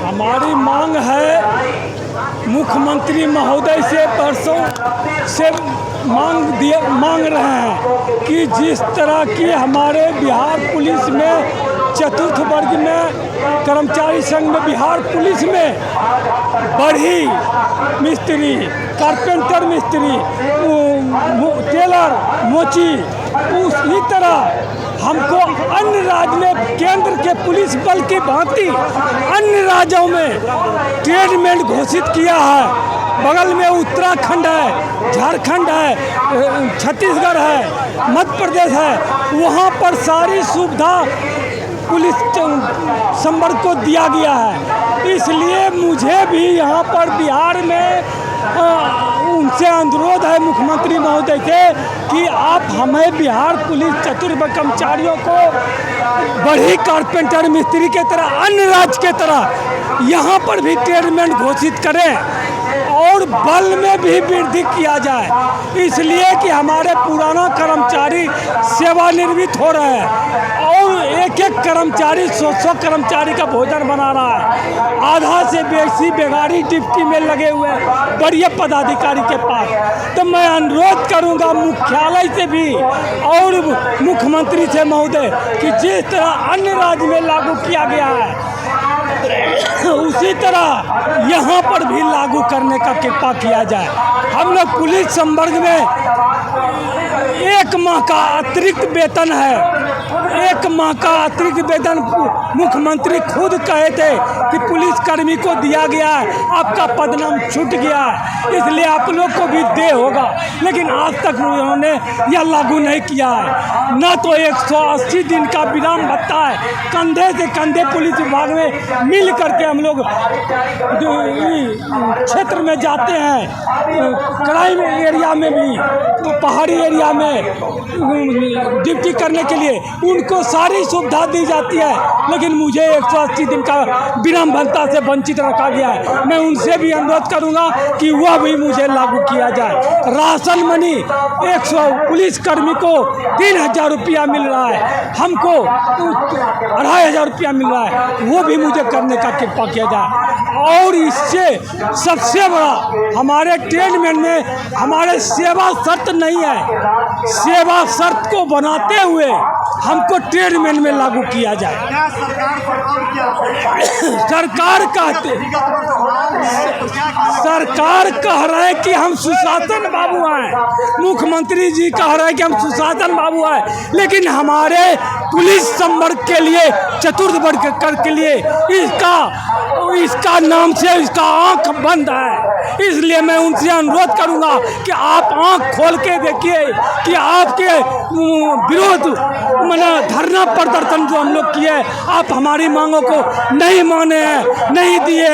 हमारी मांग है मुख्यमंत्री महोदय से परसों से मांग रहे हैं कि जिस तरह की हमारे बिहार पुलिस में चतुर्थ वर्ग में कर्मचारी संघ में बिहार पुलिस में बढ़ी मिस्त्री, कारपेंटर मिस्त्री, टेलर, मोची, उसी तरह हमको अन्य राज्य में केंद्र के पुलिस बल की भांति अन्य राज्यों में ट्रेडमेंट घोषित किया है। बगल में उत्तराखंड है, झारखंड है, छत्तीसगढ़ है, मध्य प्रदेश है, वहाँ पर सारी सुविधा पुलिस संवर्ग को दिया गया है। इसलिए मुझे भी यहाँ पर बिहार में उनसे अनुरोध है मुख्यमंत्री महोदय से कि आप हमें बिहार पुलिस चतुर्वर्ग कर्मचारियों को बढ़ी कारपेंटर मिस्त्री के तरह अन्य राज्य के तरह यहाँ पर भी ट्रेडमेंट घोषित करें और बल में भी वृद्धि किया जाए। इसलिए कि हमारे पुराना कर्मचारी सेवानिवृत्त हो रहे हैं और एक एक कर्मचारी 100 कर्मचारी का भोजन बना रहा है। आधा से बेसी बेगारी डिप्टी में लगे हुए बड़े पदाधिकारी के पास। तो मैं अनुरोध करूंगा मुख्यालय से भी और मुख्यमंत्री से महोदय कि जिस तरह अन्य राज्य में लागू किया गया है उसी तरह यहाँ पर भी लागू करने का कृपा किया जाए। हम लोग पुलिस संवर्ग में 1 माह का अतिरिक्त वेतन है। 1 माह का अतिरिक्त वेतन मुख्यमंत्री खुद कहे थे कि पुलिसकर्मी को दिया गया है, आपका पदनाम छूट गया है, इसलिए आप लोग को भी दे होगा। लेकिन आज तक उन्होंने यह लागू नहीं किया है। न तो 180 दिन का विराम भत्ता है, कंधे से कंधे पुलिस विभाग में मिल करके हम लोग क्षेत्र में जाते हैं, क्राइम एरिया में भी, पहाड़ी एरिया में ड्यूटी करने के लिए उनको सारी सुविधा दी जाती है। लेकिन मुझे 180 दिन का विराम भत्ता से वंचित रखा गया है। मैं उनसे भी अनुरोध करूंगा कि वह भी मुझे लागू किया जाए। राशन मनी 100 पुलिसकर्मी को 3000 रुपया मिल रहा है, हमको 2500 रुपया मिल रहा है, वो भी मुझे करने का कृपा किया जाए। और इससे सबसे बड़ा हमारे ट्रेडमेंट में हमारे सेवा शर्त नहीं है, सेवा शर्त को बनाते हुए हमको ट्रेडमेंट में लागू किया जाए। सरकार कह रहे हैं कि हम सुशासन बाबू हैं, मुख्यमंत्री जी कह रहे हैं कि हम सुशासन बाबू हैं, लेकिन हमारे पुलिस संवर्ग के लिए चतुर्थ वर्ग के लिए इसका नाम से इसका आंख बंद है। इसलिए मैं उनसे अनुरोध करूंगा कि आप आंख खोल के देखिए कि आपके विरोध धरना प्रदर्शन जो हम लोग किए, आप हमारी मांगों को नहीं माने हैं, नहीं दिए,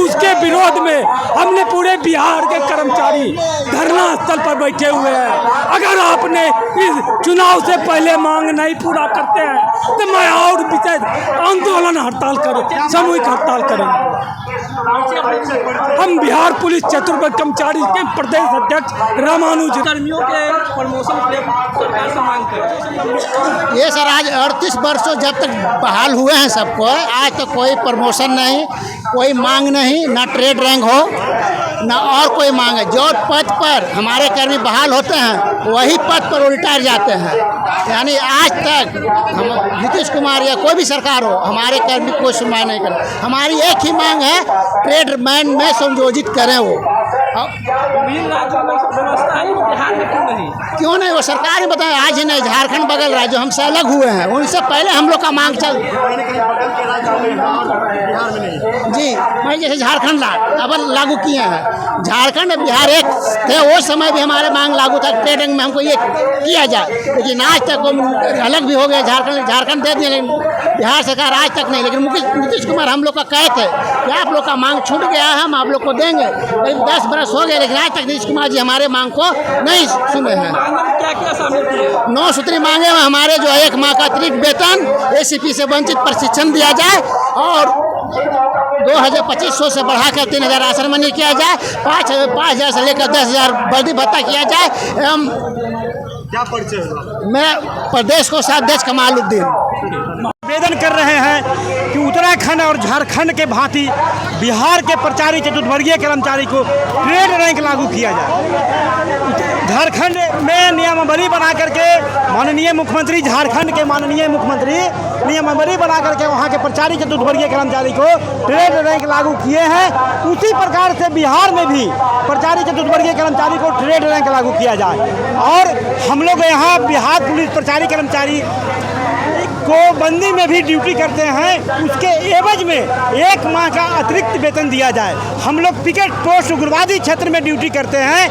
उसके विरोध में हमने पूरे बिहार के कर्मचारी धरना स्थल पर बैठे हुए हैं। अगर आपने इस चुनाव से पहले मांग नहीं पूरा करते हैं तो मैं और विशेष आंदोलन हड़ताल करें, सामूहिक हड़ताल करेंगे। हम बिहार पुलिस चतुर्वर्ग कर्मचारी के प्रदेश अध्यक्ष रामानुज कर्मियों के प्रमोशन के सरकार से मांग करें। ये सर आज 38 वर्षों जब तक बहाल हुए हैं सबको, आज तक कोई प्रमोशन नहीं, कोई मांग नहीं, ना ट्रेड रैंक हो ना और कोई मांग है। जो पद पर हमारे कर्मी बहाल होते हैं वही पद पर रिटायर जाते हैं। यानी आज तक हम नीतीश कुमार या कोई भी सरकार हो हमारे कर्मी को सुनवाई नहीं करे। हमारी एक ही मांग है, ट्रेडमैन में संयोजित करें वो। क्यों नहीं, वो सरकार ही बताए। आज ही नहीं, झारखंड बगल राज्य हमसे अलग हुए हैं, उनसे पहले हम लोग का मांग चल जी। मैं जैसे झारखंड अब लागू किए हैं, झारखंड बिहार एक थे, वो समय भी हमारे मांग लागू था ट्रेडिंग में हमको ये किया जाए, लेकिन आज तक वो अलग भी हो गया। झारखंड दे दिए, लेकिन बिहार सरकार आज तक नहीं। लेकिन नीतीश कुमार हम लोग का कहे थे कि आप लोग का मांग छूट गया है, हम आप लोग को देंगे। करीब 10 बरस हो गए, लेकिन आज तक नीतीश कुमार जी हमारे मांग को नहीं सुने हैं। 9 सूत्री मांगे में हमारे जो 1 माह का अतिरिक्त वेतन, ACP से वंचित प्रशिक्षण दिया जाए, और 2025 से बढ़ाकर 3,000 राशन मंजूर किया जाए, 5,000 से लेकर 10,000 वर्दी भत्ता किया जाए एवं क्या परिचय होगा? मैं प्रदेश को साथ देश कमालुद्दीन निवेदन कर रहे हैं कि उत्तराखंड और झारखंड के भांति बिहार के प्रचारी चतुर्थवर्गीय कर्मचारी को ट्रेड रैंक लागू किया जाए। झारखंड में नियमावली बना करके माननीय मुख्यमंत्री, झारखंड के माननीय मुख्यमंत्री नियमावली बना करके वहाँ के प्रचारी चतुर्थवर्गीय कर्मचारी को ट्रेड रैंक लागू किए हैं। उसी प्रकार से बिहार में भी प्रचारी चतुर्थवर्गीय कर्मचारी को ट्रेड रैंक लागू किया जाए। और हम लोग यहाँ बिहार पुलिस प्रचारी कर्मचारी को बंदी में भी ड्यूटी करते हैं, उसके एवज में 1 माह का अतिरिक्त वेतन दिया जाए। हम लोग पिकेट पोस्ट उग्रवादी क्षेत्र में ड्यूटी करते हैं,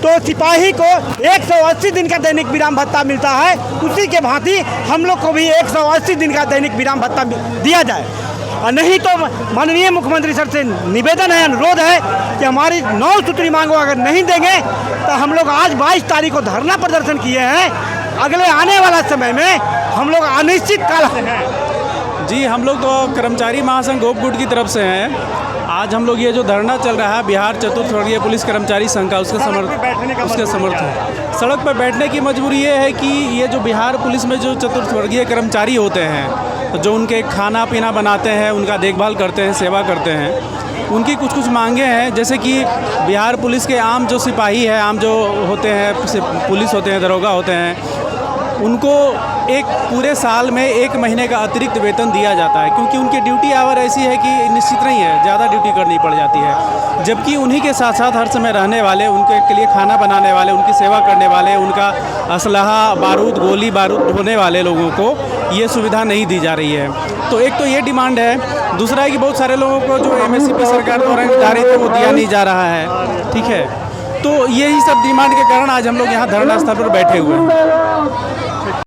तो सिपाही को 180 दिन का दैनिक विराम भत्ता मिलता है, उसी के भांति हम लोग को भी 180 दिन का दैनिक विराम भत्ता दिया जाए। और नहीं तो माननीय मुख्यमंत्री सर से निवेदन है, अनुरोध है कि हमारी 9 सूत्री मांगों अगर नहीं देंगे तो हम लोग आज 22 तारीख को धरना प्रदर्शन किए हैं। अगले आने वाला समय में हम लोग अनिश्चित काल हैं। जी, हम लोग तो कर्मचारी महासंघ गोपगुट की तरफ से हैं। आज हम लोग ये जो धरना चल रहा है बिहार चतुर्थवर्गीय पुलिस कर्मचारी संघ का, उसके समर्थन सड़क पर बैठने की मजबूरी ये है कि ये जो बिहार पुलिस में जो चतुर्थवर्गीय कर्मचारी होते हैं, जो उनके खाना पीना बनाते हैं, उनका देखभाल करते हैं, सेवा करते हैं, उनकी कुछ मांगे हैं। जैसे कि बिहार पुलिस के आम जो सिपाही है, आम जो होते हैं, पुलिस होते हैं, दरोगा होते हैं, उनको एक पूरे साल में 1 महीने का अतिरिक्त वेतन दिया जाता है, क्योंकि उनकी ड्यूटी आवर ऐसी है कि निश्चित नहीं है, ज़्यादा ड्यूटी करनी पड़ जाती है। जबकि उन्हीं के साथ साथ हर समय रहने वाले, उनके के लिए खाना बनाने वाले, उनकी सेवा करने वाले, उनका असलहा बारूद, गोली बारूद ढोने वाले लोगों को ये सुविधा नहीं दी जा रही है। तो एक तो ये डिमांड है। दूसरा है कि बहुत सारे लोगों को जो MSP सरकार द्वारा निर्धारित है वो दिया नहीं जा रहा है। ठीक है, तो यही सब डिमांड के कारण आज हम लोग यहाँ धरना स्थल पर बैठे हुए हैं।